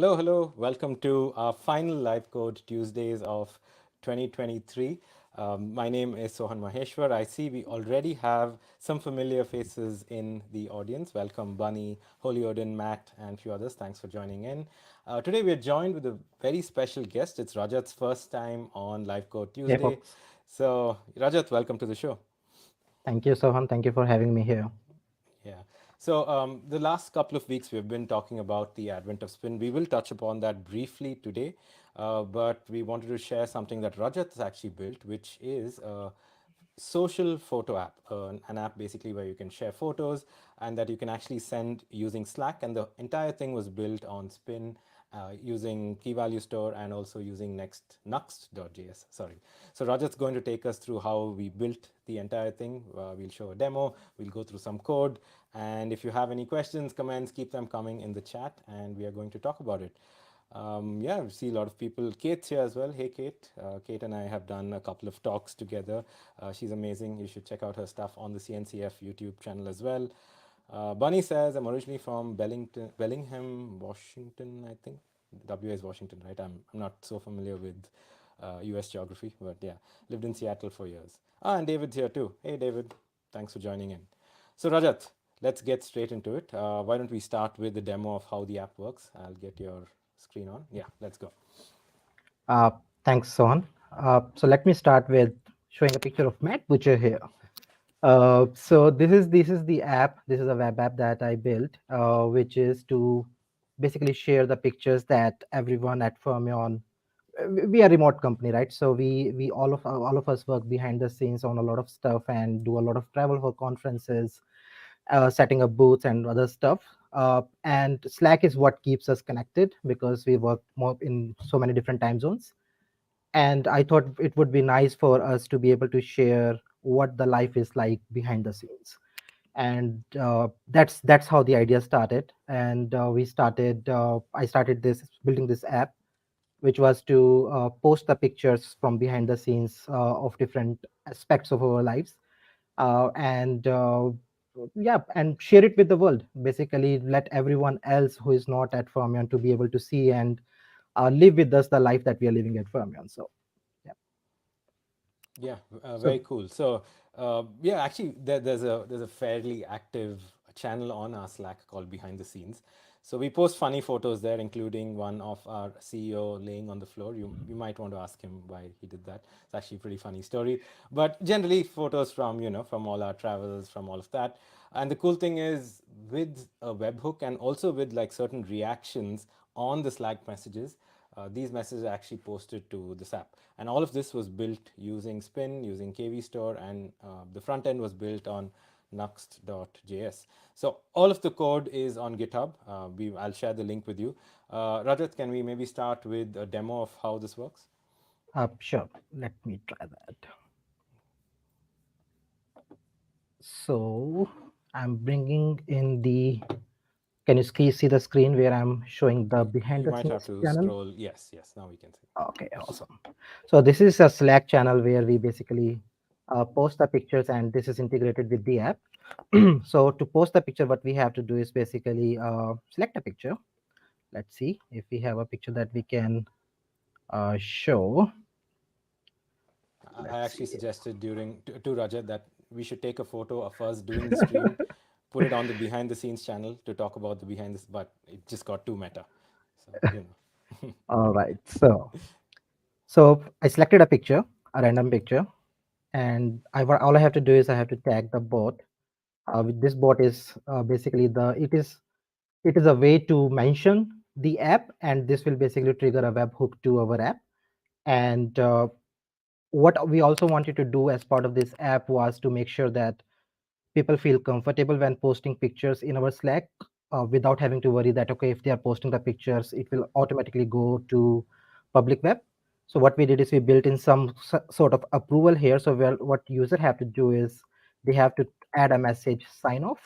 Hello. Welcome to our final Live Code Tuesdays of 2023. My name is Sohan Maheshwar. I see we already have some familiar faces in the audience. Welcome, Bunny, Holy Odin, Matt, and a few others. Thanks for joining in. Today we are joined with a very special guest. It's Rajat's first time on Live Code Yeah, Tuesday. folks. So, Rajat, welcome to the show. Thank you, Sohan. Thank you for having me here. Yeah. So the last couple of weeks we've been talking about the advent of Spin. We will touch upon that briefly today, but we wanted to share something that Rajat has actually built, which is a social photo app, an app basically where you can share photos and that you can actually send using Slack. And the entire thing was built on Spin using KVStore and also using Nuxt.js. Sorry. So Rajat's going to take us through how we built the entire thing. We'll show a demo. We'll go through some code. And if you have any questions, comments, keep them coming in the chat and we are going to talk about it. Yeah, we see a lot of people. Kate's here as well. Hey, Kate. Kate and I have done a couple of talks together. She's amazing. You should check out her stuff on the CNCF YouTube channel as well. Bunny says, I'm originally from Bellingham, Washington, I think. WA is Washington, right? I'm not so familiar with US geography, but yeah, lived in Seattle for years. And David's here too. Hey, David. Thanks for joining in. So, Rajat, let's get straight into it. Why don't we start with the demo of how the app works? I'll get your screen on. Yeah, let's go. Uh, Thanks, Sohan. So let me start with showing a picture of Matt Butcher here. So this is the app. This is a web app that I built, which is to basically share the pictures that everyone at Fermion. We are a remote company, right? So we all of us work behind the scenes on a lot of stuff and do a lot of travel for conferences, setting up booths and other stuff. And Slack is what keeps us connected because we work more in so many different time zones. And I thought it would be nice for us to be able to share what the life is like behind the scenes. And that's how the idea started. And I started this building this app, which was to post the pictures from behind the scenes of different aspects of our lives, and yeah, and share it with the world. Basically, let everyone else who is not at Fermion to be able to see and live with us the life that we are living at Fermion. So yeah. Yeah, very So cool. So, yeah, actually, there's a fairly active channel on our Slack called Behind the Scenes. So we post funny photos there, including one of our CEO laying on the floor. You might want to ask him why he did that. It's actually a pretty funny story. But generally, photos from from all our travels, from all of that. And the cool thing is, with a webhook and also with like certain reactions on the Slack messages, these messages are actually posted to this app. And all of this was built using Spin, using KVStore, and the front end was built on Nuxt.js. So all of the code is on GitHub. I'll share the link with you. Rajat, can we maybe start with a demo of how this works? sure, let me try that. So I'm bringing in the. Can you see the screen where I'm showing the behind You the might have scenes to channel? scroll. Yes, now we can see. Okay, awesome. So this is a Slack channel where we basically post the pictures, and this is integrated with the app. So to post the picture, what we have to do is basically select a picture. Let's see if we have a picture that we can show. I Let's actually see. suggested to Rajat that we should take a photo of us doing the stream, put it on the behind the scenes channel to talk about the behind this, but it just got too meta. So, All right. So I selected a picture, a random picture, and all I have to do is I have to tag the bot. With this bot is basically it is a way to mention the app, and this will basically trigger a webhook to our app. And what we also wanted to do as part of this app was to make sure that people feel comfortable when posting pictures in our Slack, without having to worry that, okay, if they are posting the pictures, it will automatically go to public web. So what we did is we built in some sort of approval here. So what user have to do is they have to add a message sign off,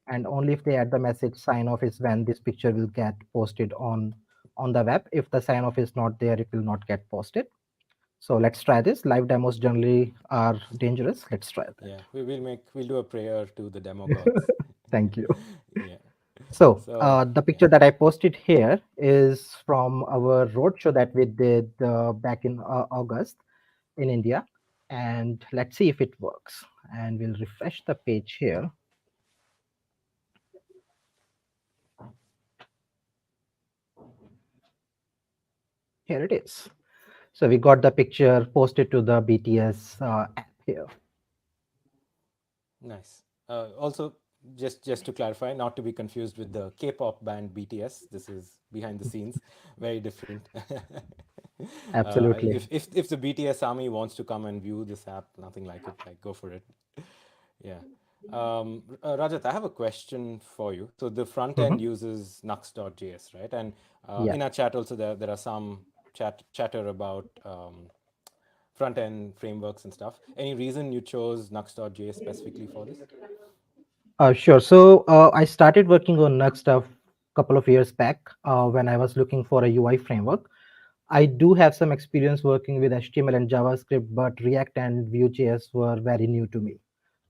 and only if they add the message sign off is when this picture will get posted on the web. If the sign off is not there, it will not get posted. So let's try this. Live demos generally are dangerous. Let's try that. yeah, we'll do a prayer to the demo gods. Thank you. Yeah. So So the yeah, picture that I posted here is from our roadshow that we did back in August in India. And let's see if it works. And we'll refresh the page here. Here it is. So we got the picture posted to the BTS app here. nice. Also, just to clarify, not to be confused with the K-pop band BTS. This is behind the scenes, very different. Absolutely. If the BTS army wants to come and view this app, nothing like it. Like, go for it. Yeah. Rajat, I have a question for you. So the front end Mhm. uses Nuxt.js, right? And Yeah. in our chat also there are some chatter about front end frameworks and stuff. Any reason you chose Nuxt.js specifically for this? Sure. So I started working on Next stuff a couple of years back when I was looking for a UI framework. I do have some experience working with HTML and JavaScript, but React and Vue.js were very new to me.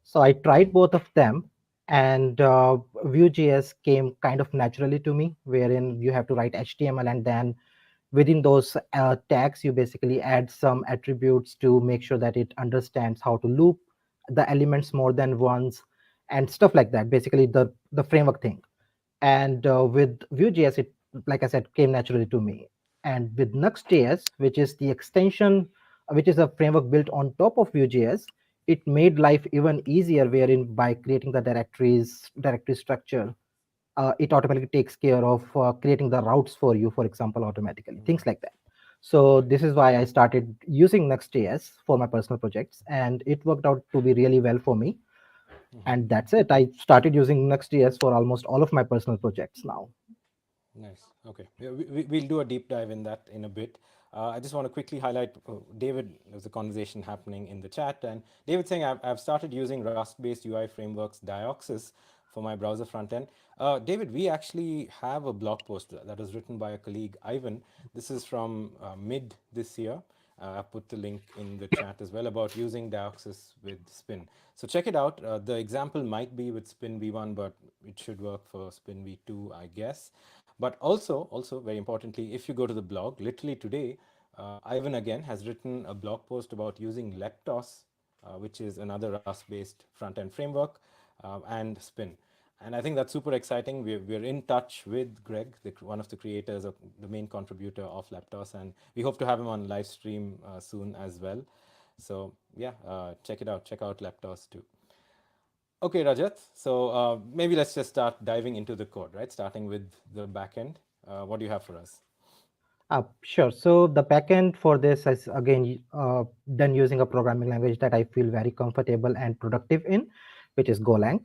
So I tried both of them, and Vue.js came kind of naturally to me, wherein you have to write HTML and then within those tags, you basically add some attributes to make sure that it understands how to loop the elements more than once and stuff like that. Basically, the framework thing. And with Vue.js, it, like I said, came naturally to me. And with Nuxt.js, which is the extension, which is a framework built on top of Vue.js, it made life even easier, wherein by creating the directory structure, it automatically takes care of creating the routes for you, for example, automatically, things like that. So this is why I started using Next.js for my personal projects, and it worked out to be really well for me. And that's it. I started using Next.js for almost all of my personal projects now. Nice. Okay. Yeah, we'll do a deep dive in that in a bit. I just want to quickly highlight David. There's a conversation happening in the chat, and David saying I've started using Rust-based UI frameworks Dioxys for my browser front end. David, we actually have a blog post that was written by a colleague, Ivan. This is from mid this year. I put the link in the chat as well about using Dioxys with Spin. So check it out. The example might be with Spin V1, but it should work for Spin V2, I guess. But also very importantly, if you go to the blog, literally today, Ivan again has written a blog post about using Leptos, which is another Rust-based front-end framework, and Spin. And I think that's super exciting. We're in touch with Greg, one of the creators, of the main contributor of Leptos, and we hope to have him on live stream soon as well. So yeah, check it out. Check out Leptos too. Okay, Rajat. So maybe let's just start diving into the code, right? Starting with the backend. What do you have for us? Sure. So the backend for this is again done using a programming language that I feel very comfortable and productive in, which is Golang.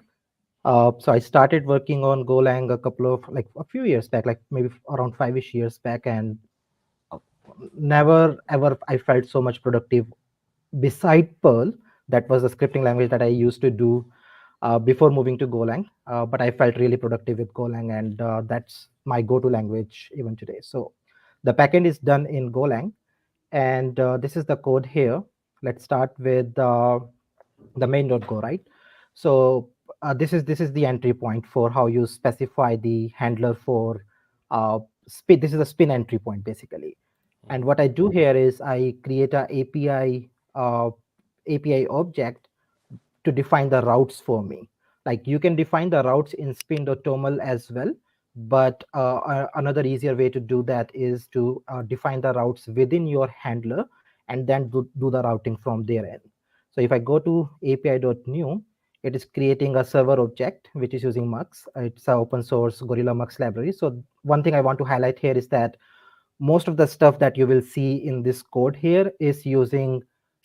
So I started working on Golang a couple of like a few years back, like maybe around 5-ish years back, and uh, never ever I felt so much productive beside Perl. That was the scripting language that I used to do before moving to Golang. But I felt really productive with Golang, and that's my go-to language even today. So the backend is done in Golang, and this is the code here. Let's start with the main.go, right? So this is the entry point for how you specify the handler for spin. This is a spin entry point basically. And what I do here is I create a API object to define the routes for me. Like you can define the routes in spin.toml as well, but another easier way to do that is to define the routes within your handler and then do the routing from there in. So if I go to api.new, it is creating a server object which is using Mux. It's an open source Gorilla Mux library. So one thing I want to highlight here is that most of the stuff that you will see in this code here is using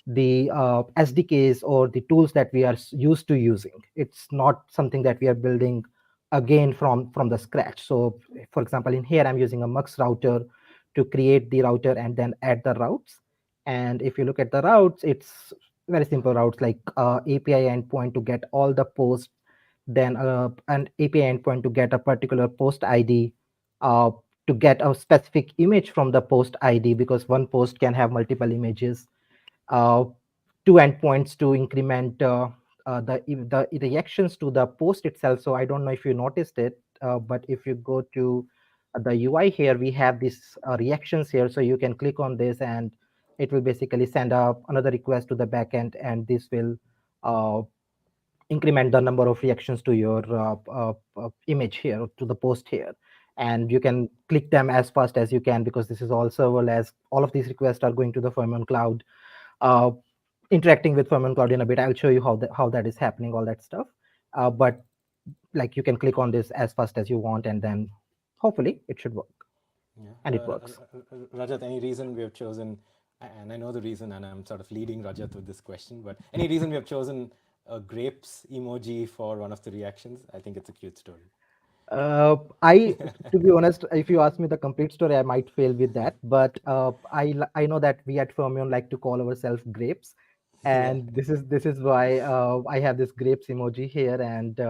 the SDKs or the tools that we are used to using. It's not something that we are building again from the scratch. So for example, in here, I'm using a Mux router to create the router and then add the routes. And if you look at the routes, it's very simple routes like API endpoint to get all the posts, then an API endpoint to get a particular post ID, uh, to get a specific image from the post ID, because one post can have multiple images, uh, two endpoints to increment the reactions to the post itself. So I don't know if you noticed it. But if you go to the UI here, we have these reactions here. So you can click on this and it will basically send up another request to the backend, and this will uh, increment the number of reactions to your image here, to the post here. And you can click them as fast as you can, because this is all serverless. All of these requests are going to the Fermion cloud, uh, interacting with Fermion cloud in a bit. I'll show you how that is happening, all that stuff. But like, you can click on this as fast as you want, and then hopefully it should work, Yeah. and it works. Rajat, any reason we have chosen, and I know the reason, and I'm sort of leading Rajat with this question, but any reason we have chosen a grapes emoji for one of the reactions? I think it's a cute story. I, to be honest, if you ask me the complete story, I might fail with that. But I know that we at Fermion like to call ourselves grapes, Yeah. and this is why I have this grapes emoji here. And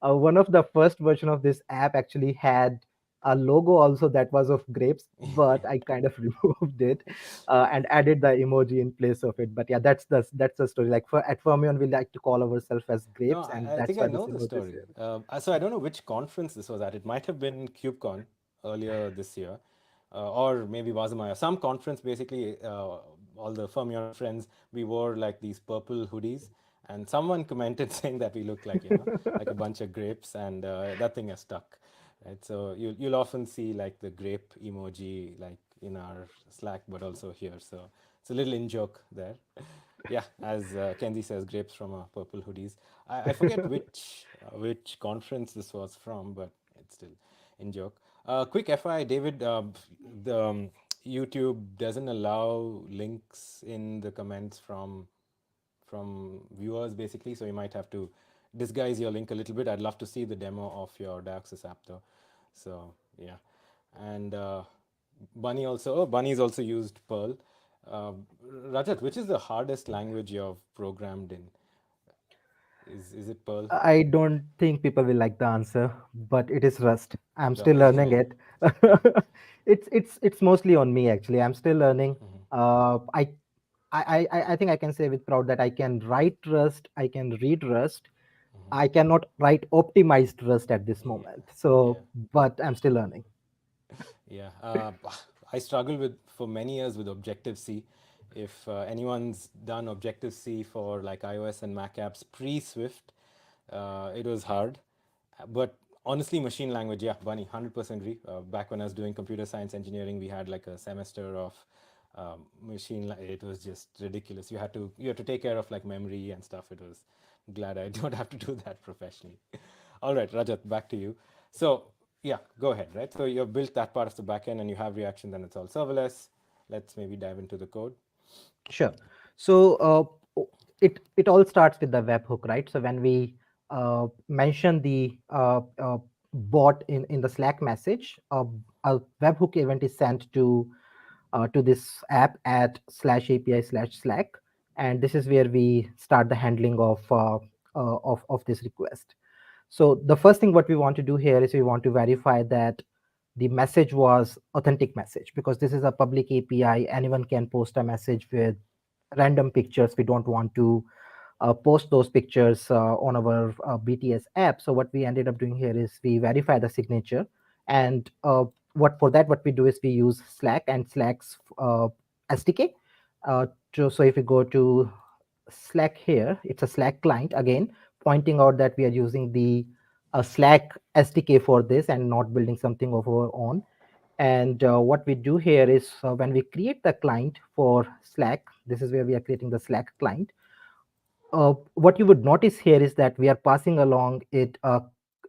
one of the first version of this app actually had a logo also that was of grapes, but I kind of removed it and added the emoji in place of it. But yeah, that's the story. Like, at Fermion, we like to call ourselves as No, grapes, and I that's think I why this know the emoji is story. here. So I don't know which conference this was at. It might have been KubeCon earlier this year, or maybe Wasmaya. Some conference, basically. All the Fermion friends, we wore like these purple hoodies, and someone commented saying that we look like, like a bunch of grapes, and that thing has stuck, right? So you'll often see like the grape emoji like in our Slack, but also here. So it's a little in joke there. Yeah, as Kenzie says, grapes from purple hoodies. I forget which conference this was from, but it's still in joke. Quick FYI, David, the YouTube doesn't allow links in the comments from viewers, basically, so you might have to disguise your link a little bit. I'd love to see the demo of your Dioxys app, though. So yeah, and Bunny's also used Perl. Uh, Rajat, which is the hardest language you've programmed in? Is it Perl? I don't think people will like the answer, but it is Rust. I'm No. still learning it. It's mostly on me, actually. I'm still learning. Uh, I I think I can say with proud that I can write Rust, I can read Rust. I cannot write optimized Rust at this Yeah, moment. yeah. So, but I'm still learning. Yeah, I struggled with for many years with Objective C. If anyone's done Objective C for like iOS and Mac apps pre Swift, it was hard. But honestly, machine language, yeah, Bunny, 100% agree. Back when I was doing computer science engineering, we had like a semester of it was just ridiculous. You had to take care of like memory and stuff. It was glad I don't have to do that professionally. All right, Rajat, back to you. So yeah, go ahead. Right. So you've built that part of the backend and you have reaction. Then it's all serverless. Let's maybe dive into the code. Sure. So it all starts with the webhook, right? So when we mention the bot in the Slack message, a webhook event is sent to this app at /API/Slack, and this is where we start the handling of this request. So the first thing what we want to do here is we want to verify that the message was authentic message, because this is a public API. Anyone can post a message with random pictures. We don't want to post those pictures on our BTS app. So what we ended up doing here is we verify the signature, and what we do is we use Slack and Slack's SDK. So if you go to Slack here, it's a Slack client again, pointing out that we are using the Slack SDK for this and not building something of our own. And what we do here is when we create the client for Slack, this is where we are creating the Slack client. What you would notice here is that we are passing along it a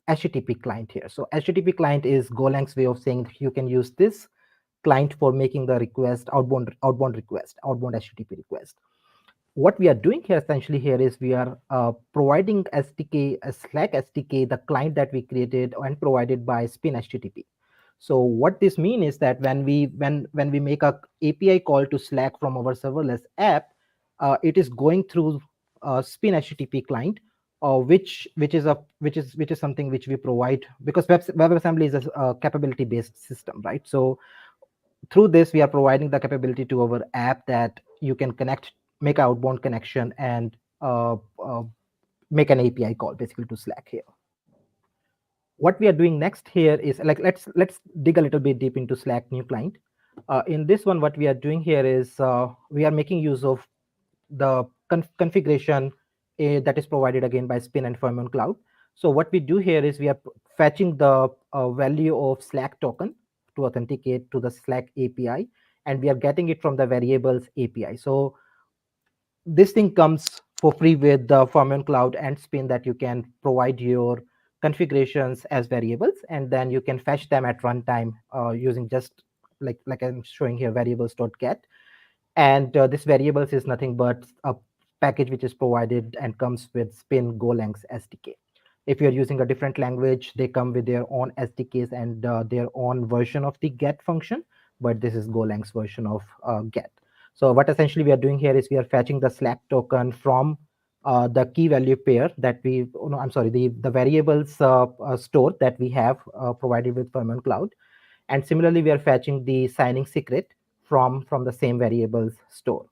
HTTP client here. So HTTP client is Golang's way of saying you can use this client for making the request, outbound request, outbound HTTP request. What we are doing here essentially here is we are providing SDK, a Slack SDK, the client that we created and provided by Spin HTTP. So what this means is that when we make a API call to Slack from our serverless app, it is going through Spin HTTP client, which is something which we provide, because WebAssembly is a capability based system, right? So through this we are providing the capability to our app that you can connect, make an outbound connection, and make an API call basically to Slack here. What we are doing next here is like let's dig a little bit deep into Slack new client. In this one, what we are doing here is we are making use of the configuration that is provided again by Spin and Fermion Cloud. So what we do here is we are fetching the value of Slack token to authenticate to the Slack API, and we are getting it from the variables API. So this thing comes for free with the Fermion Cloud and Spin, that you can provide your configurations as variables, and then you can fetch them at runtime using just like I'm showing here variables.get. And this variables is nothing but a package which is provided and comes with Spin Golangs SDK. If you're using a different language, they come with their own SDKs and their own version of the get function, but this is Golang's version of get. So what essentially we are doing here is we are fetching the Slack token from the key value pair that we, oh, no, I'm sorry, the variables store that we have provided with Fermion Cloud. And similarly, we are fetching the signing secret from the same variables store.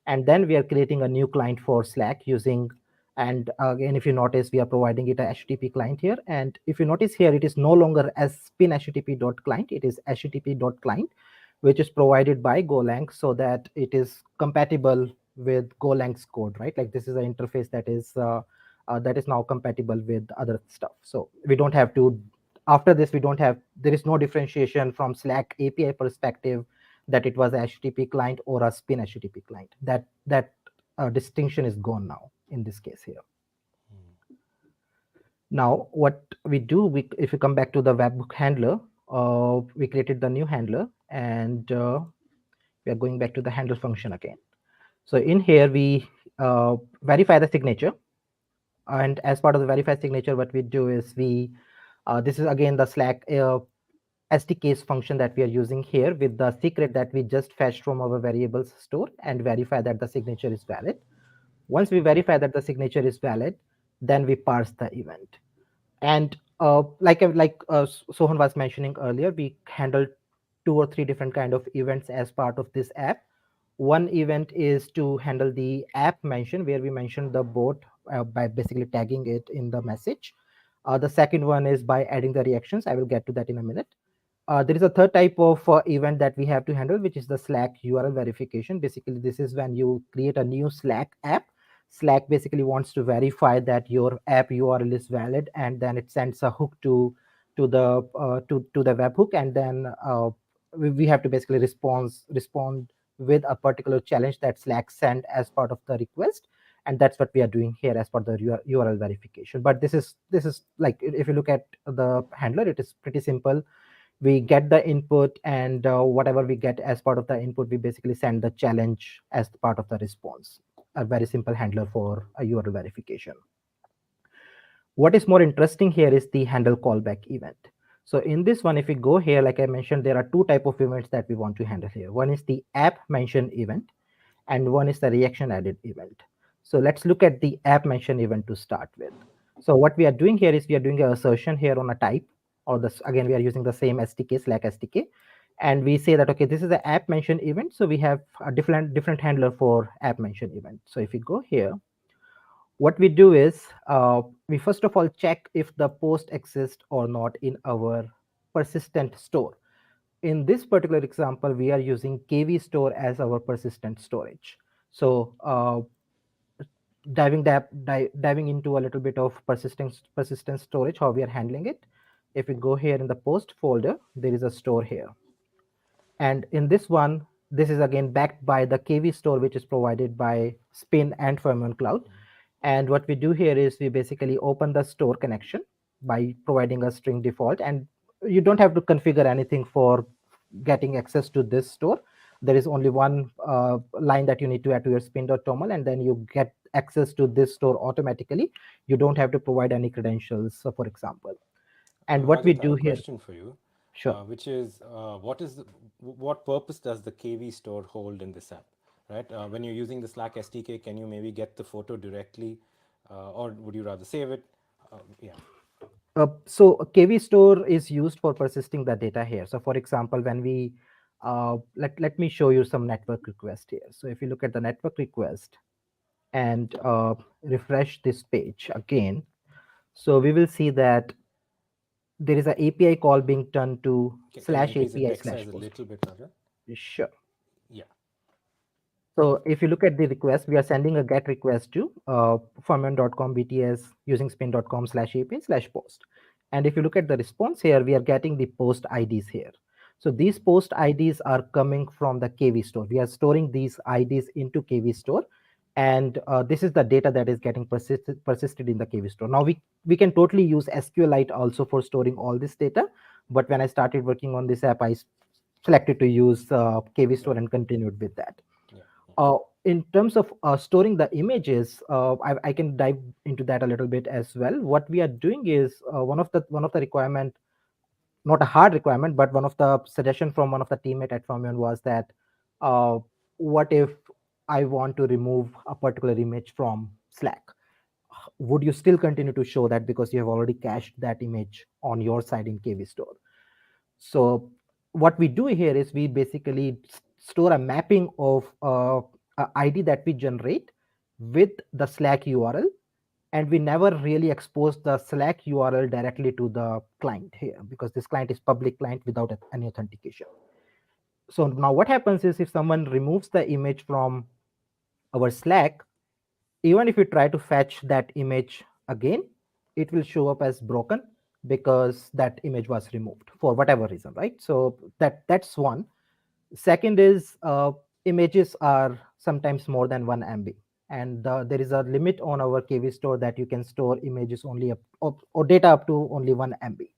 And then we are creating a new client for Slack using, and again, if you notice, we are providing it a HTTP client here. And if you notice here, it is no longer as spin HTTP.client, it is HTTP.client, which is provided by Golang so that it is compatible with Golang's code, right? Like this is an interface that is now compatible with other stuff. So we don't have to, after this, we don't have, there is no differentiation from Slack API perspective that it was a HTTP client or a spin HTTP client. That distinction is gone now in this case here. Now, what we do, if you come back to the webhook handler, we created the new handler, and we are going back to the handle function again. So in here, we verify the signature. And as part of the verify signature, what we do is this is again the Slack SDK's function that we are using here with the secret that we just fetched from our variables store and verify that the signature is valid. Once we verify that the signature is valid, then we parse the event. And like Sohan was mentioning earlier, we handle 2 or 3 different kind of events as part of this app. One event is to handle the app mention, where we mention the boat by basically tagging it in the message. The second one is by adding the reactions. I will get to that in a minute. There is a third type of event that we have to handle, which is the Slack URL verification. Basically, this is when you create a new Slack app. Slack basically wants to verify that your app URL is valid, and then it sends a hook to the webhook, and then we have to basically respond with a particular challenge that Slack sent as part of the request. And that's what we are doing here as part of the URL verification. But this is like, if you look at the handler, it is pretty simple. We get the input, and whatever we get as part of the input, we basically send the challenge as part of the response. A very simple handler for a URL verification. What is more interesting here is the handle callback event. So in this one, if we go here, like I mentioned, there are 2 type of events that we want to handle here. One is the app mention event, and one is the reaction added event. So let's look at the app mention event to start with. So what we are doing here is we are doing an assertion here on a type, or this, again, we are using the same SDK, Slack SDK, and we say that, okay, this is the app mention event. So we have a different handler for app mention event. So if we go here, what we do is we first of all check if the post exists or not in our persistent store. In this particular example, we are using KVStore as our persistent storage. So diving into a little bit of persistent storage, how we are handling it. If we go here in the post folder, there is a store here. And in this one, this is again backed by the KVStore, which is provided by Spin and Fermion Cloud. And what we do here is we basically open the store connection by providing a string default. And you don't have to configure anything for getting access to this store. There is only one line that you need to add to your spin.toml, and then you get access to this store automatically. You don't have to provide any credentials, for example. And what we Rajat, I have do a here, question for you, sure. which is what purpose does the KV store hold in this app, right? When you're using the Slack SDK, can you maybe get the photo directly, or would you rather save it? Yeah. So KV store is used for persisting the data here. So for example, when we let me show you some network request here. So if you look at the network request and refresh this page again, so we will see that there is a API call being done to Can you slash increase the API text slash size a post. little bit, Rajat? Sure. Yeah. So if you look at the request, we are sending a GET request to firmware.com BTS using spin.com slash API slash post. And if you look at the response here, we are getting the post IDs here. So these post IDs are coming from the KV store. We are storing these IDs into KV store. And this is the data that is getting persisted in the KV store. Now we can totally use SQLite also for storing all this data. But when I started working on this app, I selected to use KV store Right. and continued with that. Yeah. Yeah. In terms of storing the images, I can dive into that a little bit as well. What we are doing is one of the requirement, not a hard requirement, but one of the suggestion from one of the teammate at Fermion was that uh, what if I want to remove a particular image from Slack? Would you still continue to show that because you have already cached that image on your side in KV Store? So what we do here is we basically store a mapping of a ID that we generate with the Slack URL, and we never really expose the Slack URL directly to the client here because this client is public client without any authentication. So now what happens is if someone removes the image from our Slack, even if you try to fetch that image again, it will show up as broken because that image was removed for whatever reason, right? So that's one. Second is images are sometimes more than 1 MB, and there is a limit on our KV store that you can store images only or data up to only 1 MB.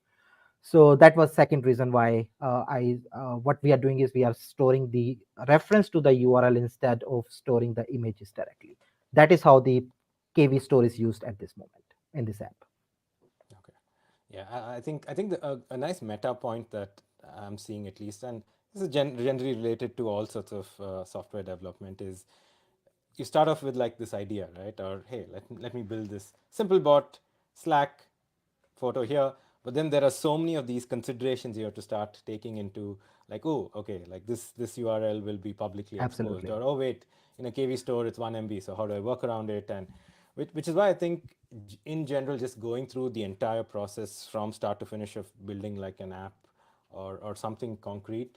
So that was second reason why I what we are doing is we are storing the reference to the URL instead of storing the images directly. That is how the KV store is used at this moment in this app. Okay. Yeah, I think a nice meta point that I'm seeing at least, and this is generally related to all sorts of software development, is you start off with like this idea, right? Or hey, let me build this simple bot, Slack, photo here, but then there are so many of these considerations you have to start taking into, like, oh, okay, like this URL will be publicly exposed, Absolutely. or oh wait, in a KV store it's 1 MB, so how do I work around it? And which is why I think in general just going through the entire process from start to finish of building like an app or something concrete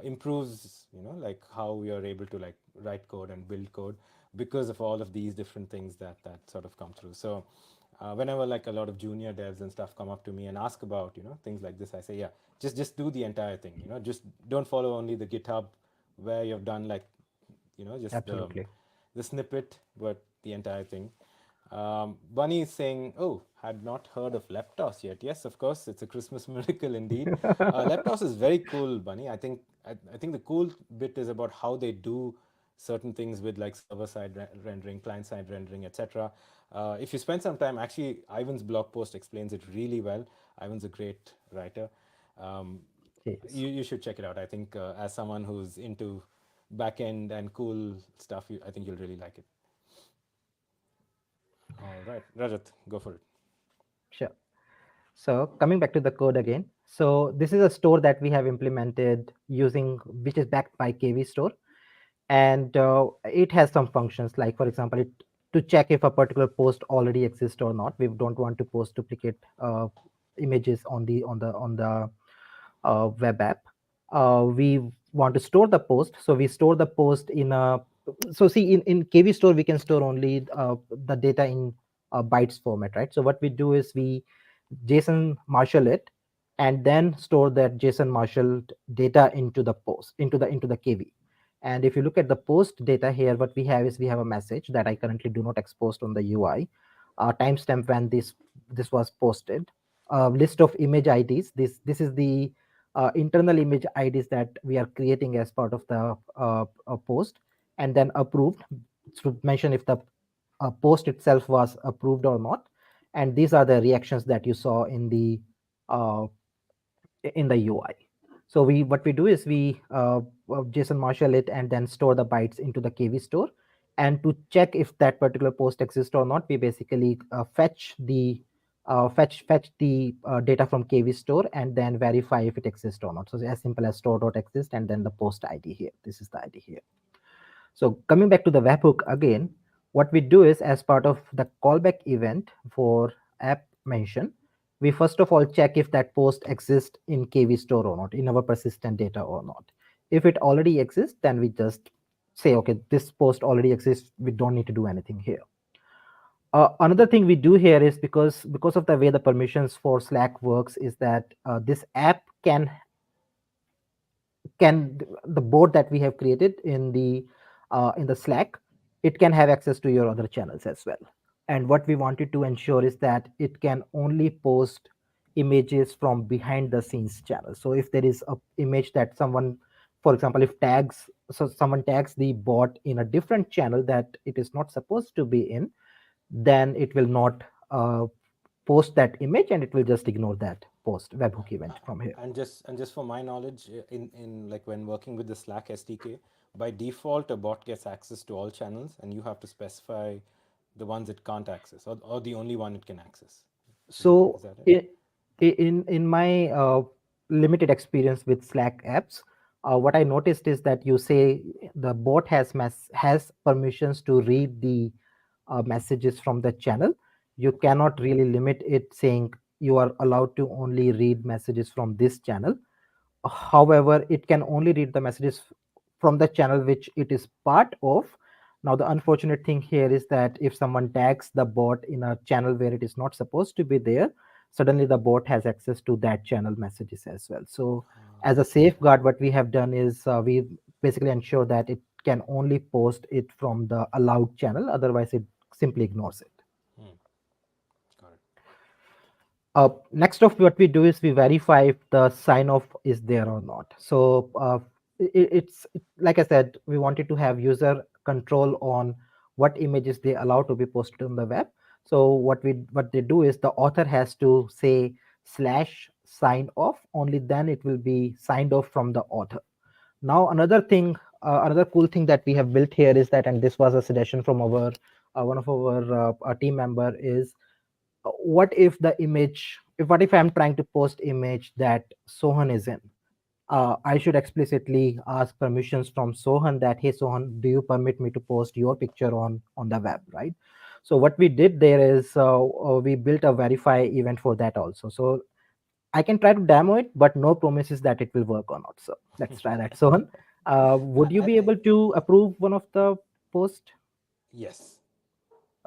improves, like how we are able to like write code and build code because of all of these different things that sort of come through. So whenever like a lot of junior devs and stuff come up to me and ask about things like this, I say, yeah, just do the entire thing. Just don't follow only the GitHub where you've done like just Absolutely. the snippet, but the entire thing. Bunny is saying, "Oh, had not heard of Leptos yet." Yes, of course, it's a Christmas miracle indeed. Leptos is very cool, Bunny. I think the cool bit is about how they do certain things with like server side rendering, client side rendering, etc. If you spend some time, actually, Ivan's blog post explains it really well. Ivan's a great writer. Um, Yes. you should check it out. I think as someone who's into backend and cool stuff, I think you'll really like it. All right, Rajat, go for it. Sure. So coming back to the code again. So this is a store that we have implemented using, which is backed by KV Store, and it has some functions like, for example, to check if a particular post already exists or not. We don't want to post duplicate images on the web app. We want to store the post, so we store the post in a. So see, in KV Store we can store only the data in bytes format, right? So what we do is we JSON marshal it, and then store that JSON marshaled data into the post, into the KV. And if you look at the post data here, what we have is we have a message that I currently do not expose on the UI, timestamp when this was posted, a list of image IDs. This is the internal image IDs that we are creating as part of the post, and then approved to mention if the post itself was approved or not. And these are the reactions that you saw uh, in the UI. So we what we do is we JSON marshal it and then store the bytes into the KV store. And to check if that particular post exists or not, we basically fetch the data from KV store and then verify if it exists or not. So as simple as store.exist and then the post ID here. This is the ID here. So coming back to the webhook again, what we do is as part of the callback event for app mention, we first of all check if that post exists in KVStore or not, in our persistent data or not. If it already exists, then we just say, okay, this post already exists. We don't need to do anything here. Another thing we do here is because of the way the permissions for Slack works is that this app can the board that we have created in the Slack, it can have access to your other channels as well. And what we wanted to ensure is that it can only post images from behind the scenes channel. So if there is a image that someone, for example, if tags so someone tags the bot in a different channel that it is not supposed to be in, then it will not post that image, and it will just ignore that post webhook event from here. And just for my knowledge, in like when working with the Slack SDK, by default a bot gets access to all channels, and you have to specify the ones it can't access, or the only one it can access. Is So that it? in my limited experience with Slack apps, what I noticed is that you say the bot has permissions to read the messages from the channel. You cannot really limit it, saying you are allowed to only read messages from this channel. However, it can only read the messages from the channel which it is part of. Now, the unfortunate thing here is that if someone tags the bot in a channel where it is not supposed to be there, suddenly the bot has access to that channel messages as well. So, as a safeguard, what we have done is we basically ensure that it can only post it from the allowed channel, otherwise, it simply ignores it. Hmm, got it. Next of what we do is we verify if the sign off is there or not. So like I said, we wanted to have user control on what images they allow to be posted on the web. So what they do is the author has to say slash sign off, only then it will be signed off from the author. Now another cool thing that we have built here is that, and this was a suggestion from our one of our team member, is what if the image if what if I'm trying to post image that Sohan is in. I should explicitly ask permissions from Sohan that, hey Sohan, do you permit me to post your picture on the web, right? So what we did there is we built a verify event for that also. So I can try to demo it, but no promises that it will work or not. So let's try that. Sohan, would you be I able to approve one of the post? Yes,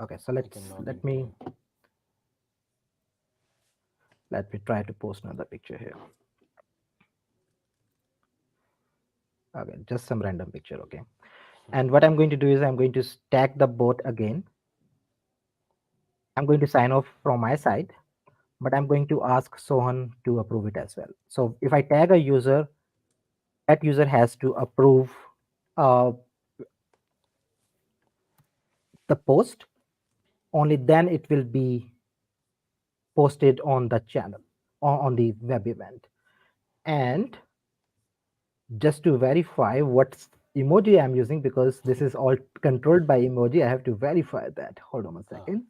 Okay, so I can log let into. me try to post another picture here. Okay, just some random picture. Okay. And what I'm going to do is I'm going to stack the bot again. I'm going to sign off from my side, but I'm going to ask Sohan to approve it as well. So if I tag a user, that user has to approve uh, the post. Only then it will be posted on the channel or on the web event. And just to verify what emoji I'm using, because this is all controlled by emoji, I have to verify that. Hold on a Ah, second.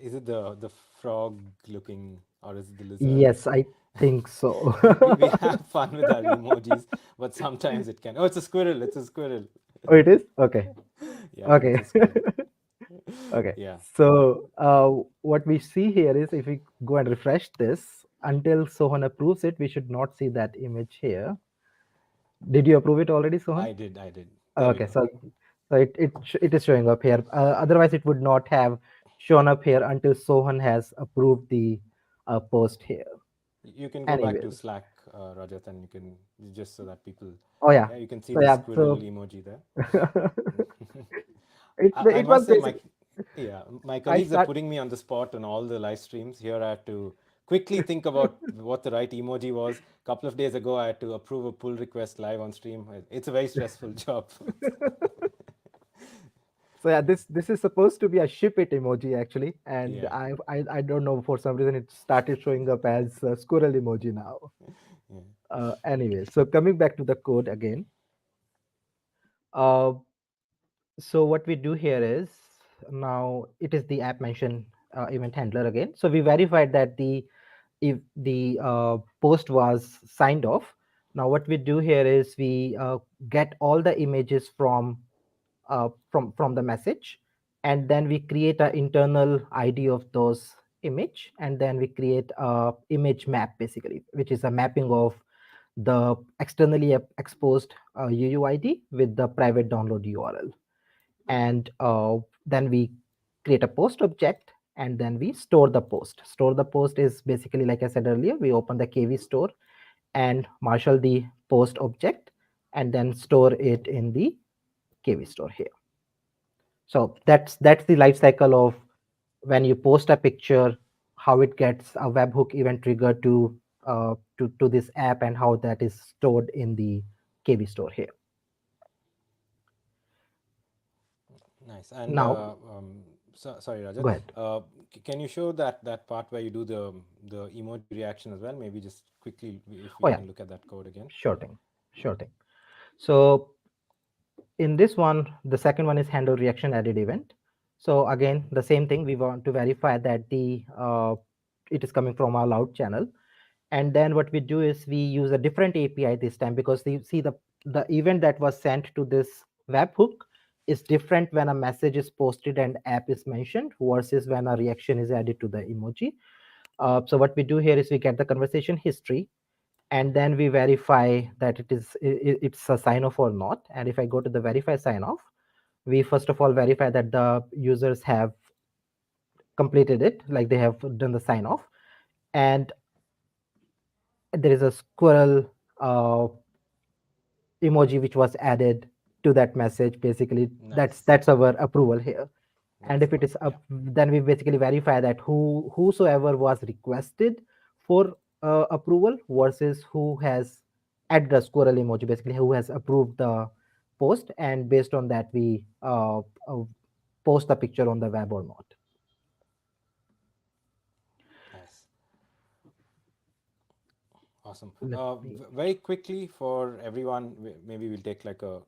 is it the frog looking, or is it the lizard? Yes, I think so. We have fun with our emojis, but sometimes it can. Oh, it's a squirrel. It's a squirrel. Oh, it is? Okay. Yeah, it's Okay. a squirrel. Okay. Yeah, So what we see here is if we go and refresh this, until Sohan approves it, we should not see that image here. Did you approve it already, Sohan? I did. I did. There we Okay. go. So it is showing up here. Otherwise, it would not have shown up here until Sohan has approved the post here. You can go back to Anyways. Slack, Rajat, and you can just so that people. Oh yeah. Yeah, you can see So the yeah. squirrel So emoji there. I it was must say, basic. my I colleagues are start. putting me on the spot on all the live streams. Here, I had to quickly think about what the right emoji was. A couple of days ago, I had to approve a pull request live on stream. It's a very stressful job. So yeah, this is supposed to be a ship it emoji actually, and Yeah, I don't know, for some reason it started showing up as a squirrel emoji now. yeah. Anyway, so coming back to the code again. Uh, so what we do here is, now it is the app mention event handler again. So we verified that if the post was signed off. Now what we do here is we get all the images from the message, and then we create an internal ID of those image, and then we create a image map basically, which is a mapping of the externally exposed UUID with the private download URL. And then we create a post object, and then we store the post. Store the post is basically, like I said earlier, we open the KVStore and marshal the post object, and then store it in the KVStore here. So that's the life cycle of when you post a picture, how it gets a webhook event trigger to this app, and how that is stored in the KVStore here. Nice. And Now, sorry, Rajat. go ahead. Can you show that part where you do the emoji reaction as well? Maybe just quickly, if Oh we yeah, can look at that code again. sure thing, sure thing. So in this one, the second one is handle reaction added event. So again, the same thing. We want to verify that the it is coming from our loud channel, and then what we do is we use a different API this time, because you see the event that was sent to this webhook is different when a message is posted and app is mentioned versus when a reaction is added to the emoji. So what we do here is we get the conversation history, and then we verify that it's a sign off or not. And if I go to the verify sign off, we first of all verify that the users have completed it, like they have done the sign off. And there is a squirrel emoji which was added to that message. Basically, that's Nice. that's our approval here. And That's if the it one. is Yeah. up, then we basically verify that whosoever was requested for approval versus who has added the squirrel emoji, basically who has approved the post, and based on that we post the picture on the web or not. Nice. Awesome. Let me. Very quickly for everyone, maybe we'll take like a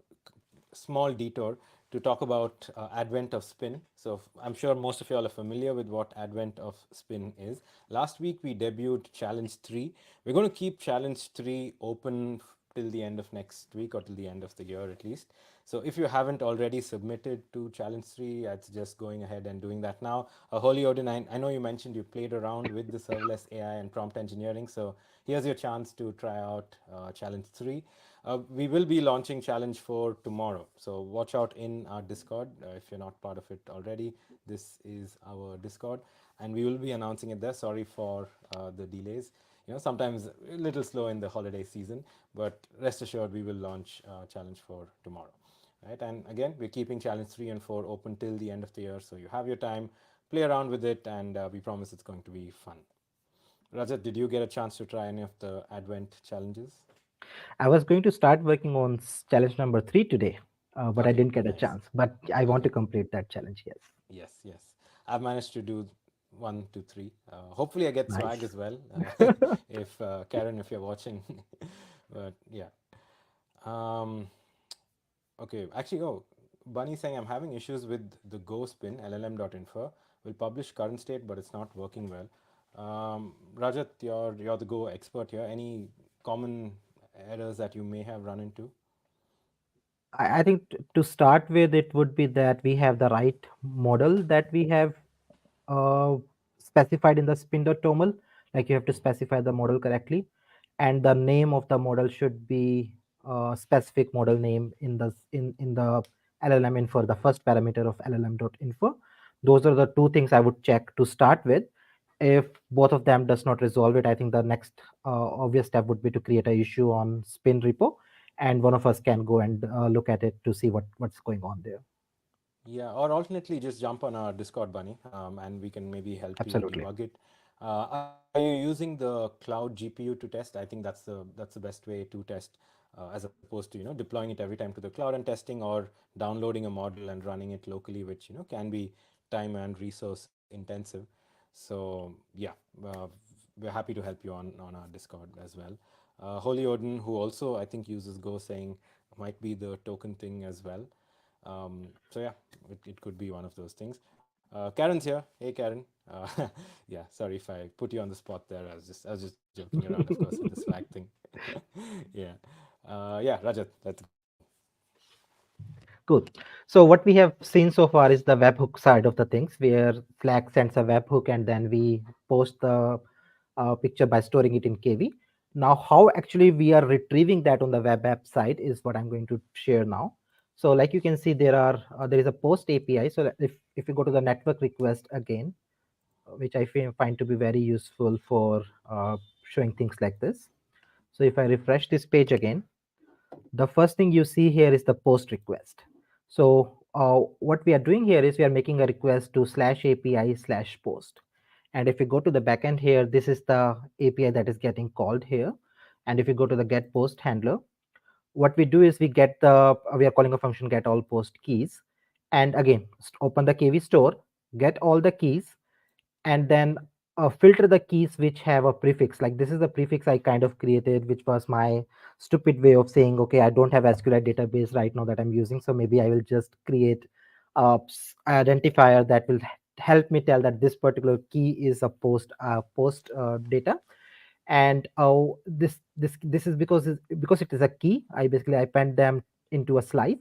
small detour to talk about advent of spin. So I'm sure most of you all are familiar with what advent of spin is. Last week we debuted challenge 3. We're going to keep challenge 3 open till the end of next week, or till the end of the year at least. So if you haven't already submitted to challenge 3, I'd suggest going ahead and doing that now. Holy Odin, I know you mentioned you played around with the serverless AI and prompt engineering, so here's your chance to try out challenge 3. We will be launching challenge 4 tomorrow, so watch out in our Discord. If you're not part of it already, this is our Discord, and we will be announcing it there. Sorry for the delays. Sometimes a little slow in the holiday season, but rest assured we will launch challenge 4 tomorrow. Right, and again, we're keeping challenge 3 and 4 open till the end of the year, so you have your time, play around with it, and we promise it's going to be fun. Rajat, did you get a chance to try any of the Advent challenges? I was going to start working on challenge number 3 today, but I Okay, didn't get a nice. chance. But I want to Okay, complete that challenge. Yes, yes, yes. I've managed to do 1 2 3. Hopefully, I get swag nice. as well. If Karen, if you're watching, but yeah. Um, okay, actually, oh, Bunny saying I'm having issues with the Go spin llm.info. Will publish current state, but it's not working well. Rajat, you're the Go expert here. Any common errors that you may have run into? I think to start with, it would be that we have the right model that we have uh, specified in the spin.toml. Like you have to specify the model correctly, and the name of the model should be a specific model name in the LLM info, the first parameter of llm.info. Those are the two things I would check to start with. If both of them does not resolve it, I think the next obvious step would be to create a issue on spin repo, and one of us can go and look at it to see what's going on there. Yeah, or alternately, just jump on our Discord, Bunny, and we can maybe help you Absolutely. debug it. Are you using the cloud GPU to test? I think that's the best way to test, as opposed to deploying it every time to the cloud and testing, or downloading a model and running it locally, which can be time and resource intensive. So yeah, uh, we're happy to help you on our Discord as well. Holy Odin, who also I think uses Go, saying might be the token thing as well. So yeah, it could be one of those things. Karen's here. Hey, Karen. Yeah, sorry if I put you on the spot there. I was just joking around, of course, with the swag thing. Yeah, yeah, Rajat, let's go. Cool. So what we have seen so far is the webhook side of the things, where Slack sends a webhook and then we post the picture by storing it in KV. Now, how actually we are retrieving that on the web app side is what I'm going to share now. So, like you can see, there is a post API. So if you go to the network request again, which I find to be very useful for showing things like this. So if I refresh this page again, the first thing you see here is the post request. So what we are doing here is we are making a request to slash API slash post. And if you go to the backend here, this is the API that is getting called here. And if you go to the get post handler, what we do is we are calling a function get all post keys. And again, open the KV store, get all the keys, and then filter the keys which have a prefix. Like this is the prefix I kind of created, which was my stupid way of saying, okay, I don't have SQLite database right now that I'm using, so maybe I will just create a identifier that will help me tell that this particular key is a post data. And this is because it is a key. I append them into a slice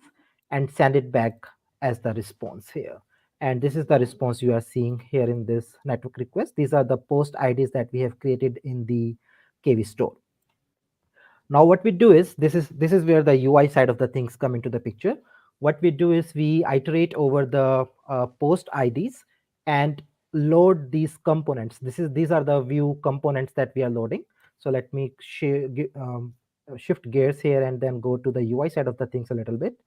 and send it back as the response here. And this is the response you are seeing here in this network request. These are the post IDs that we have created in the KV store. Now what we do is, this is where the UI side of the things come into the picture. What we do is we iterate over the post IDs and load these components. These are the view components that we are loading. So let me shift gears here and then go to the UI side of the things a little bit.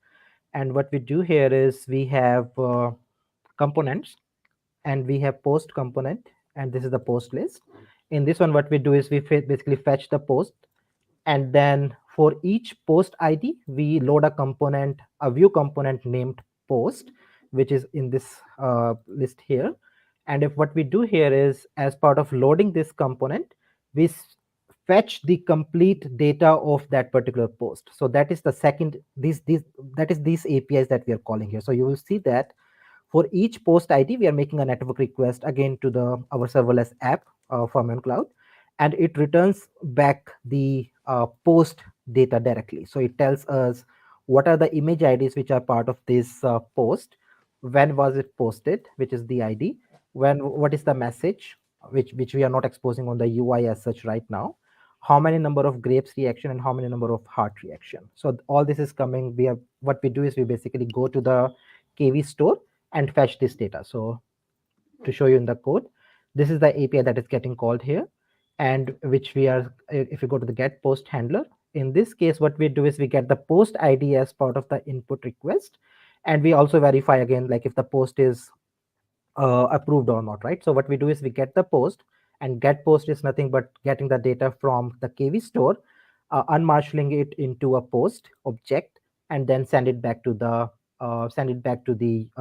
And what we do here is we have components, and we have post component, and this is the post list. In this one, what we do is we basically fetch the post, and then for each post ID we load a view component named post, which is in this list here. And if what we do here is, as part of loading this component, we fetch the complete data of that particular post. So that is the second, these that is these APIs that we are calling here. So you will see that for each post ID, we are making a network request again to the our serverless app from OnCloud, and it returns back the post data directly. So it tells us what are the image IDs which are part of this post, when was it posted, which is the ID, what is the message, which we are not exposing on the UI as such right now, how many number of grapes reaction and how many number of heart reaction. So all this is coming. What we do is we basically go to the KV store and fetch this data. So to show you in the code, this is the API that is getting called here, and which we are, if you go to the get post handler, in this case, what we do is we get the post ID as part of the input request. And we also verify again, like if the post is approved or not, right? So what we do is we get the post, and get post is nothing but getting the data from the KV store, unmarshalling it into a post object, and then send it back to the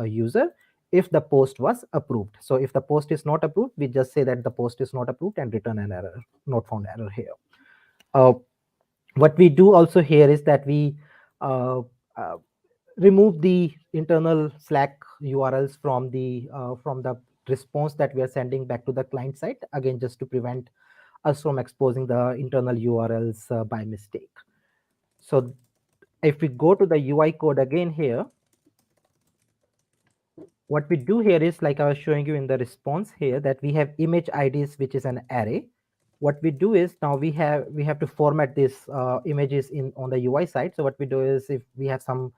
user if the post was approved. So if the post is not approved, we just say that the post is not approved and return an error, not found error here. Uh, what we do also here is that we uh, uh, remove the internal Slack URLs from the response that we are sending back to the client side, again just to prevent us from exposing the internal URLs by mistake. So if we go to the UI code again here, what we do here is, like I was showing you in the response here, that we have image IDs, which is an array. What we do is, now we have to format these images in on the UI side. So what we do is, if we have some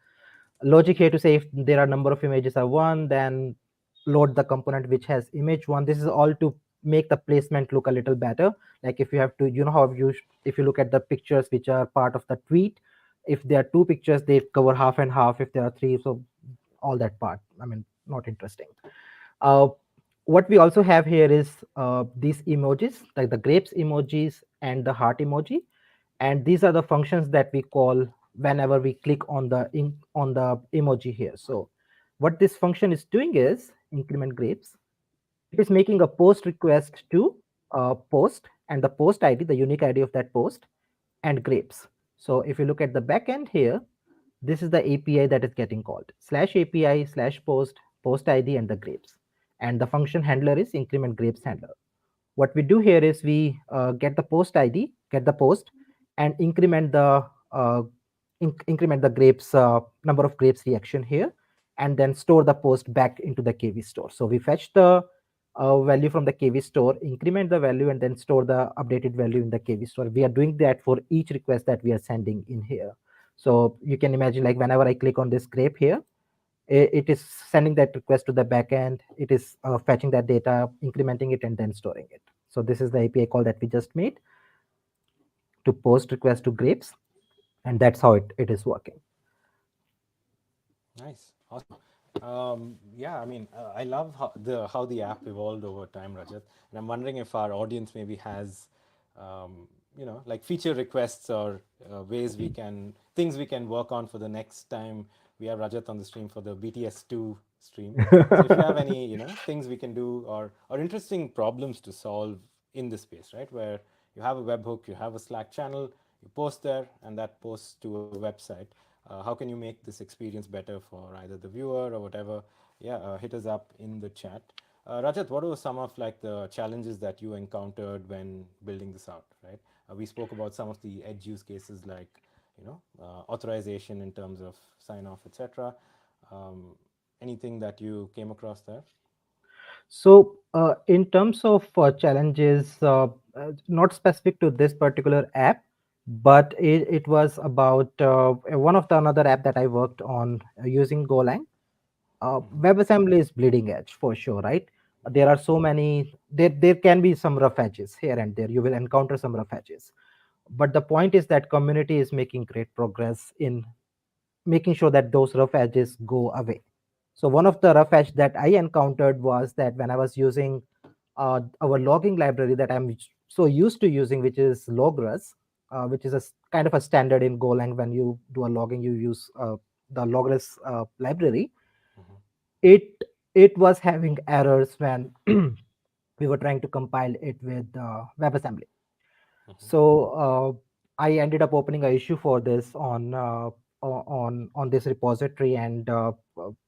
logic here to say, if there are number of images are 1, then load the component which has image 1. This is all to make the placement look a little better. Like if you have to, you know how you if you look at the pictures which are part of the tweet, if there are 2 pictures, they cover half and half. If there are 3, so all that part, I mean, not interesting. uh, what we also have here is these emojis, like the grapes emojis and the heart emoji. And these are the functions that we call whenever we click on the emoji here. So what this function is doing is increment grapes. It is making a post request to post, and the post ID, the unique ID of that post, and grapes. So if you look at the backend here, this is the API that is getting called, slash API slash post ID, and the grapes. And the function handler is increment grapes handler. What we do here is we get the post ID, get the post, and increment the increment the grapes number of grapes reaction here, and then store the post back into the KV store. So we fetch the value from the KV store, increment the value, and then store the updated value in the KV store. We are doing that for each request that we are sending in here. So you can imagine, like whenever I click on this grape here, it is sending that request to the backend. It is fetching that data, incrementing it, and then storing it. So this is the API call that we just made to post request to grapes, and that's how it is working. Nice, awesome. Yeah, I mean, I love how the app evolved over time, Rajat, and I'm wondering if our audience maybe has, like feature requests or ways we can things we can work on for the next time we have Rajat on the stream for the BTS2 stream. So if you have any, things we can do or interesting problems to solve in this space, right, where you have a webhook, you have a Slack channel, you post there, and that posts to a website. How can you make this experience better for either the viewer or whatever? Yeah, hit us up in the chat. Rajat, what were some of like the challenges that you encountered when building this out? Right, we spoke about some of the edge use cases like authorization in terms of sign off, etc. Um, Anything that you came across there? So, in terms of challenges, not specific to this particular app, but it was about one of the another app that I worked on using Golang. WebAssembly is bleeding edge for sure, right? There are so many. There can be some rough edges here and there. You will encounter some rough edges, but the point is that community is making great progress in making sure that those rough edges go away. So one of the rough edge that I encountered was that when I was using our logging library that I'm so used to using, which is Logras, which is a kind of a standard in Golang. When you do a logging, you use the Logras library. Mm-hmm. It it was having errors when we were trying to compile it with WebAssembly. Mm-hmm. So I ended up opening a issue for this on this repository, and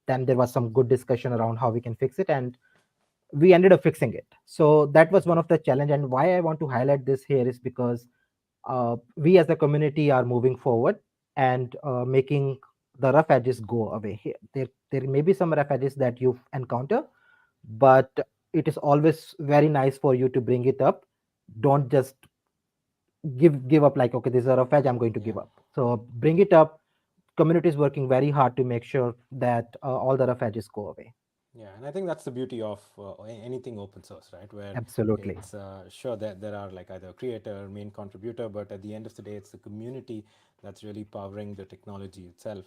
then there was some good discussion around how we can fix it, and we ended up fixing it. So that was one of the challenge, and why I want to highlight this here is because we as a community are moving forward and making the rough edges go away. Here there may be some rough edges that you encounter, but it is always very nice for you to bring it up. Don't just give up like, okay, this is a rough edge, I'm going to Yeah. give up. So bring it up. Community is working very hard to make sure that all the rough edges go away. Yeah, and I think that's the beauty of anything open source, right? Where Absolutely. it's sure that there are like either a creator, main contributor, but at the end of the day, it's the community that's really powering the technology itself.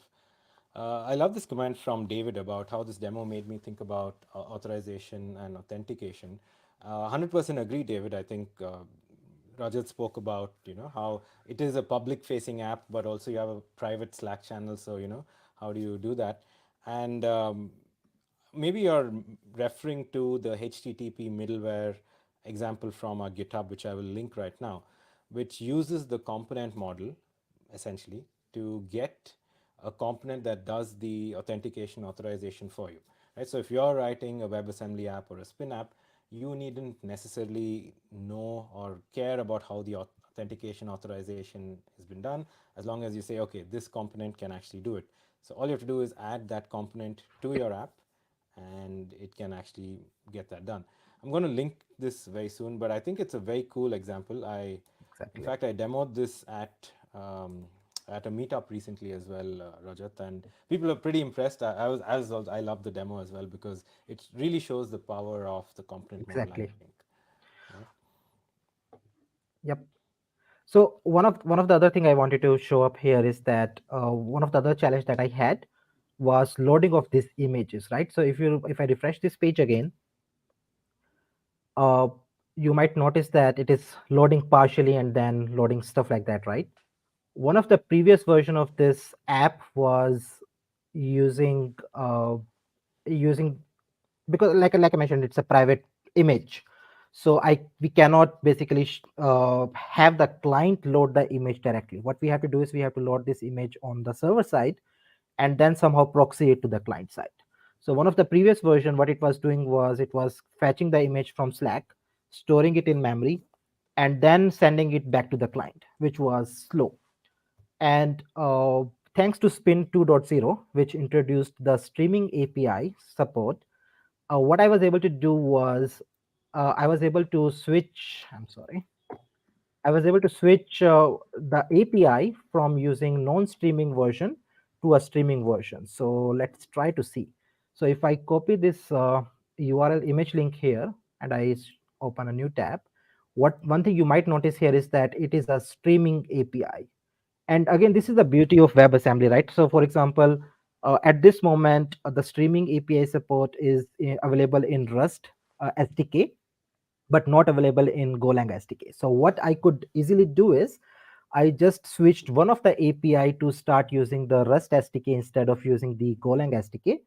I love this comment from David about how this demo made me think about authorization and authentication. 100% agree, David. I think Rajat spoke about how it is a public facing app, but also you have a private Slack channel. So how do you do that? And maybe you're referring to the HTTP middleware example from our GitHub, which I will link right now, which uses the component model essentially to get a component that does the authentication authorization for you. Right? So if you're writing a WebAssembly app or a Spin app, you needn't necessarily know or care about how the authentication authorization has been done, as long as you say, okay, this component can actually do it. So all you have to do is add that component to your app and it can actually get that done. I'm going to link this very soon, but I think it's a very cool example. In Exactly. fact, I demoed this at a meetup recently as well, Rajat, and people are pretty impressed. I love the demo as well because it really shows the power of the component model. I Exactly. think, right? Yep. So one of the other thing I wanted to show up here is that one of the other challenge that I had was loading of these images, right? So if I refresh this page again, uh, you might notice that it is loading partially and then loading stuff like that, right? One of the previous version of this app was using using because like I mentioned, it's a private image, so I we cannot basically have the client load the image directly. What we have to do is we have to load this image on the server side and then somehow proxy it to the client side. So one of the previous version, what it was doing was it was fetching the image from Slack, storing it in memory, and then sending it back to the client, which was slow. And thanks to Spin 2.0, which introduced the streaming API support, what I was able to do was I was able to switch. I'm sorry. I was able to switch the API from using non-streaming version to a streaming version. So let's try to see. So if I copy this URL image link here and open a new tab, what one thing you might notice here is that it is a streaming API. And again, this is the beauty of WebAssembly, right? So for example, at this moment, the streaming API support is available in Rust SDK, but not available in Golang SDK. So what I could easily do is I just switched one of the API to start using the Rust SDK instead of using the Golang SDK,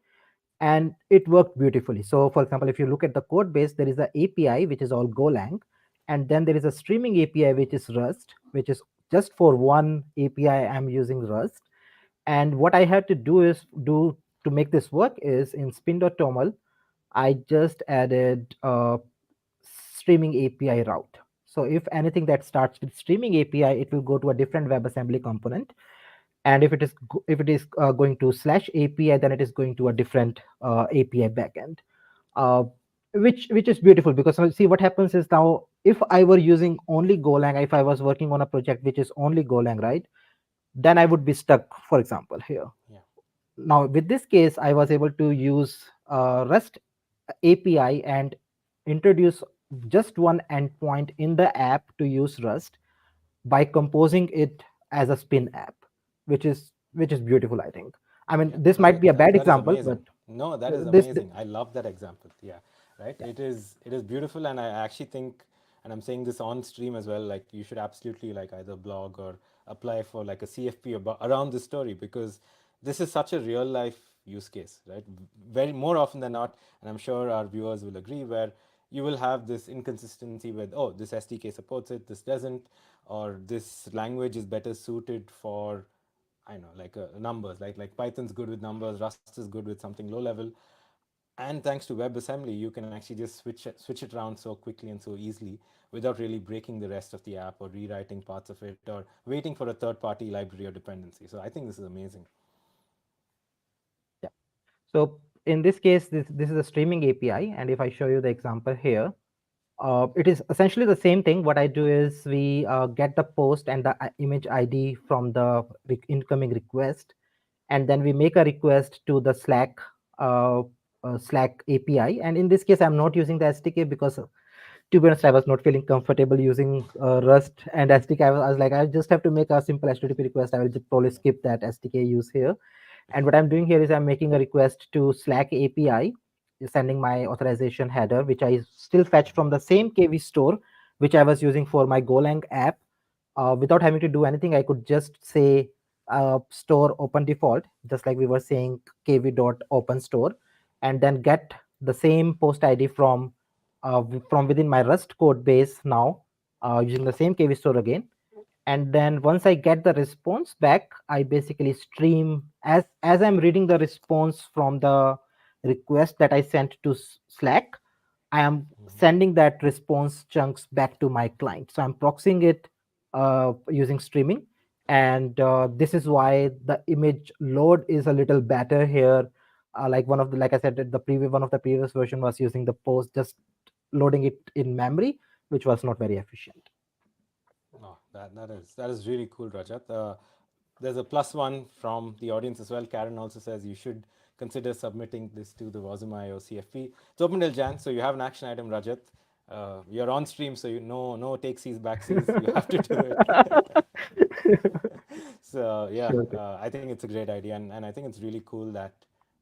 and it worked beautifully. So for example, if you look at the code base, there is an API which is all Golang, and then there is a streaming API which is Rust, which is just for one API I'm using Rust. And what I had to do to make this work is in spin.toml, I just added streaming API route. So if anything that starts with streaming API, it will go to a different WebAssembly component. And if it is going to slash API, then it is going to a different API backend. Uh, which is beautiful, because see what happens is, now if I were using only Golang, if I was working on a project which is only Golang, right, then I would be stuck, for example, here. Yeah. Now with this case, I was able to use Rust API and introduce just one endpoint in the app to use Rust by composing it as a Spin app, which is beautiful, I think. I mean, Yeah, this might Rajat, be a bad that is example, but amazing. No, that is this, amazing. I love that example. Yeah, right. yeah, It is beautiful, and I actually think, and I'm saying this on stream as well. Like you should absolutely like either blog or apply for like a CFP about around this story, because this is such a real life use case, right? Very more often than not, and I'm sure our viewers will agree, where you will have this inconsistency with, oh, this SDK supports it, this doesn't, or this language is better suited for, I know, like numbers, like Python's good with numbers, Rust is good with something low level, and thanks to WebAssembly, you can actually just switch it around so quickly and so easily without really breaking the rest of the app or rewriting parts of it or waiting for a third-party library or dependency. So I think this is amazing. yeah. So in this case, this is a streaming API, and if I show you the example here, it is essentially the same thing. What I do is we get the post and the image ID from the incoming request, and then we make a request to the uh, Slack API. And in this case, I'm not using the SDK because, to be honest, I was not feeling comfortable using Rust and SDK. I was like, I just have to make a simple HTTP request. I will just probably skip that SDK use here. And what I'm doing here is I'm making a request to Slack API, sending my authorization header, which I still fetch from the same KVStore, which I was using for my Golang app. Without having to do anything, I could just say store open default, just like we were saying kv.open store, and then get the same post ID from within my Rust code base now, using the same KVStore again. And then once I get the response back, I basically stream as I'm reading the response from the request that I sent to Slack. I am Mhm. sending that response chunks back to my client. So I'm proxying it using streaming, and this is why the image load is a little better here. Like I said, the previous one of the previous version was using the post, just loading it in memory, which was not very efficient. Oh, that is really cool, Rajat. There's a plus one from the audience as well. Karen also says you should consider submitting this to the Wazuma CFP. It's open till Jan, so you have an action item, Rajat. You're on stream, so you know no takesies, backsies. You have to do it. So yeah, Sure thing. I think it's a great idea, and I think it's really cool that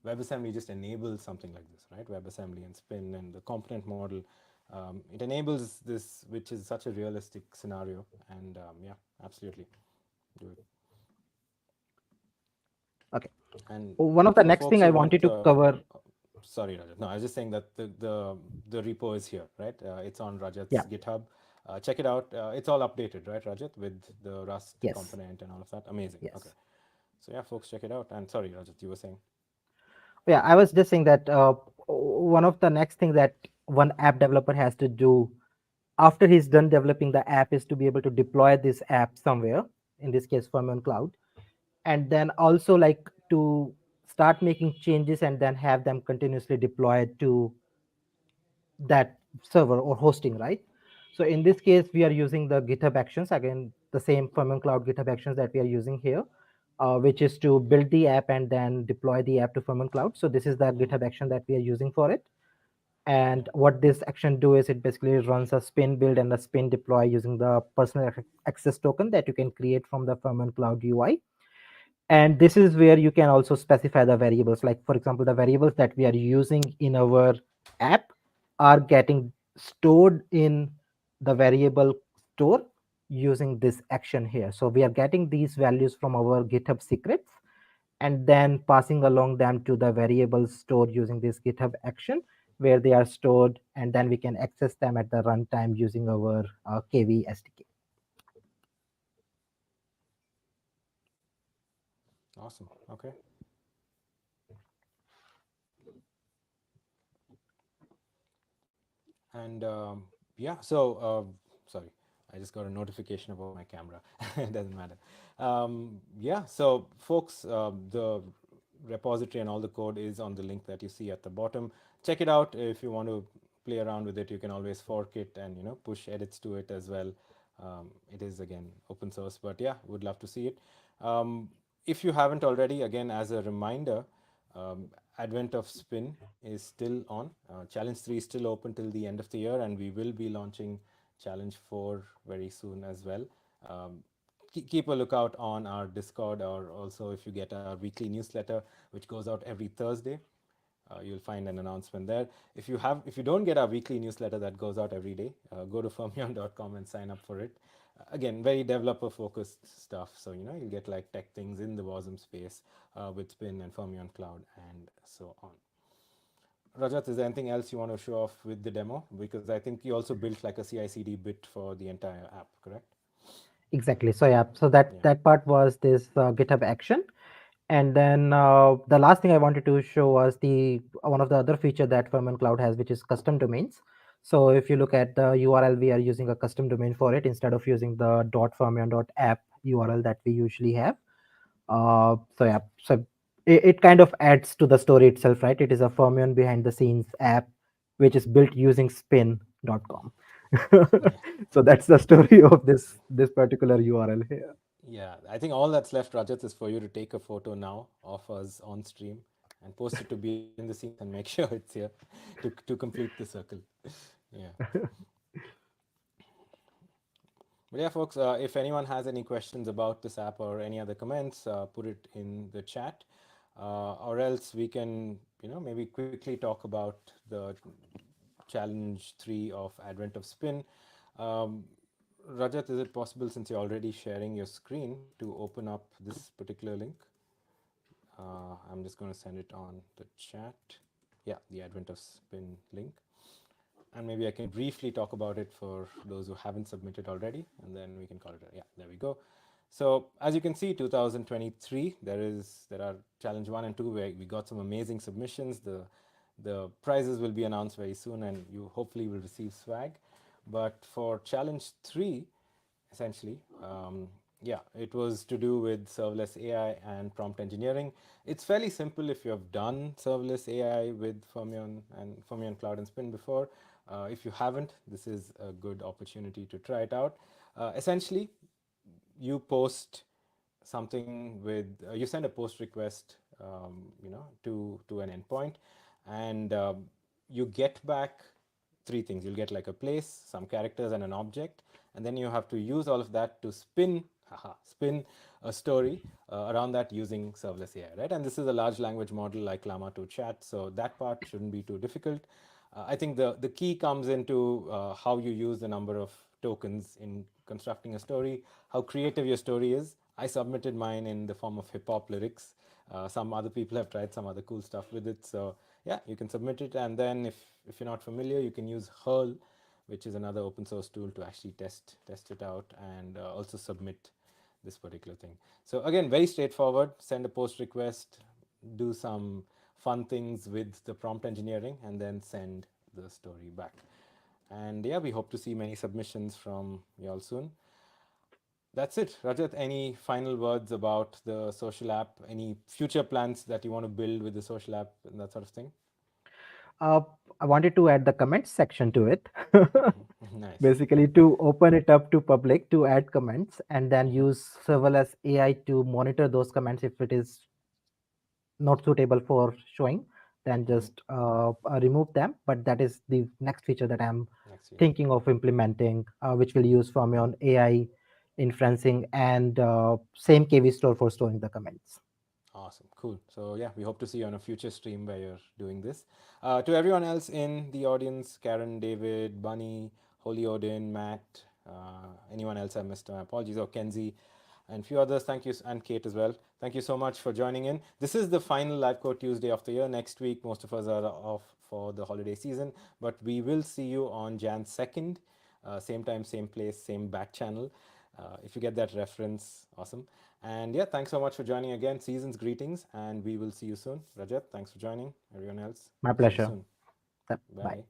WebAssembly just enables something like this, right? WebAssembly and Spin and the component model. It enables this, which is such a realistic scenario, and yeah, absolutely do it. Okay. And One of the for next folks thing who I want, wanted to cover, sorry, Rajat. No, I was just saying that the repo is here, right? It's on yeah, Rajat's GitHub. Check it out. It's all updated, right, Rajat, with the Rust yes, component and all of that. Amazing. Okay. yes. So yeah, folks, check it out. And sorry, Rajat, you were saying. Yeah, I was just saying that one of the next thing that one app developer has to do after he's done developing the app is to be able to deploy this app somewhere, in this case, Fermion Cloud. and then also like to start making changes and then have them continuously deployed to that server or hosting, right? So in this case, we are using the GitHub Actions, again, the same Fermion Cloud GitHub Actions that we are using here, which is to build the app and then deploy the app to Fermion Cloud. So this is the GitHub action that we are using for it. Yeah. And what this action do is it basically runs a spin build and a spin deploy using the personal access token that you can create from the Fermion Cloud UI. And this is where you can also specify the variables, like for example the variables that we are using in our app are getting stored in the variable store using this action here. So we are getting these values from our GitHub secrets and then passing along them to the variable store using this GitHub action where they are stored, and then we can access them at the runtime using our KV SDK. Awesome. Okay. And yeah, so sorry, I just got a notification about my camera. It doesn't matter. Yeah, so folks, the repository and all the code is on the link that you see at the bottom. Check it out if you want to play around with it. You can always fork it and push edits to it as well. It is again open source, but yeah, would love to see it. Um, if you haven't already, again as a reminder, um, Advent of Spin is still on. Challenge 3 is still open till the end of the year, and we will be launching Challenge 4 very soon as well. Um, keep a lookout on our Discord, or also if you get our weekly newsletter, which goes out every Thursday. You'll find an announcement there. If you don't get our weekly newsletter that goes out every day, go to fermion.com and sign up for it. Again, very developer focused stuff. So you'll get like tech things in the WASM space with Spin and Fermion Cloud and so on. Rajat, is there anything else you want to show off with the demo? Because I think you also built like a CI/CD bit for the entire app, correct? Exactly. So yeah, so that Yeah. that part was this GitHub action. And then the last thing I wanted to show was the one of the other feature that Fermion Cloud has, which is custom domains. So if you look at the URL, we are using a custom domain for it instead of using the .fermion.app URL that we usually have. So yeah, so it kind of adds to the story itself, right? It is a Fermion behind the scenes app, which is built using spin.com. Yeah. So that's the story of this particular URL here. Yeah, I think all that's left, Rajat, is for you to take a photo now of us on stream and post it to behind the scenes and make sure it's here to complete the circle. Yeah. But yeah, folks, if anyone has any questions about this app or any other comments, put it in the chat. Or else we can, maybe quickly talk about the challenge 3 of Advent of Spin. Um, Rajat, is it possible, since you're already sharing your screen, to open up this particular link? I'm just going to send it on the chat. Yeah, the Advent of Spin link. And maybe I can briefly talk about it for those who haven't submitted already, and then we can call it. Yeah, there we go. So as you can see, 2023, there are challenge 1 and 2 where we got some amazing submissions. The prizes will be announced very soon, and you hopefully will receive swag. But for challenge 3, essentially. Yeah, it was to do with serverless AI and prompt engineering. It's fairly simple if you have done serverless AI with Fermion and Fermion Cloud and Spin before. If you haven't, this is a good opportunity to try it out. Essentially, you post something with you send a post request, to an endpoint, and you get back three things. You'll get like a place, some characters, and an object, and then you have to use all of that to spin a story around that using serverless AI, right? And this is a large language model like Llama 2 Chat, so that part shouldn't be too difficult. I think the key comes into how you use the number of tokens in constructing a story, how creative your story is. I submitted mine in the form of hip hop lyrics. Some other people have tried some other cool stuff with it. So yeah, you can submit it, and then if you're not familiar, you can use Hurl, which is another open source tool to actually test it out and also submit this particular thing. So again, very straightforward. Send a post request, do some fun things with the prompt engineering, and then send the story back. And yeah, we hope to see many submissions from y'all soon. That's it. Rajat, any final words about the social app? Any future plans that you want to build with the social app and that sort of thing? Uh, I wanted to add the comments section to it. Nice. Basically, to open it up to public to add comments and then Hmm. use serverless AI to monitor those comments if it is not suitable for showing, then Hmm. just remove them. But that is the next feature that I'm Next feature. thinking of implementing, which will use from your own AI inferencing and same KV store for storing the comments. Awesome, cool. So yeah, we hope to see you on a future stream where you're doing this. To everyone else in the audience, Karen, David, Bunny, Holy Odin, Matt, anyone else I missed, my apologies. Oh, Kenzie, and a few others. Thank you, and Kate as well. Thank you so much for joining in. This is the final Live Code Tuesday of the year. Next week, most of us are off for the holiday season, but we will see you on Jan 2nd, same time, same place, same back channel. If you get that reference, awesome. And yeah, thanks so much for joining again. Season's greetings, and we will see you soon. Rajat, thanks for joining. Everyone else, My see you pleasure. soon. Bye. Bye.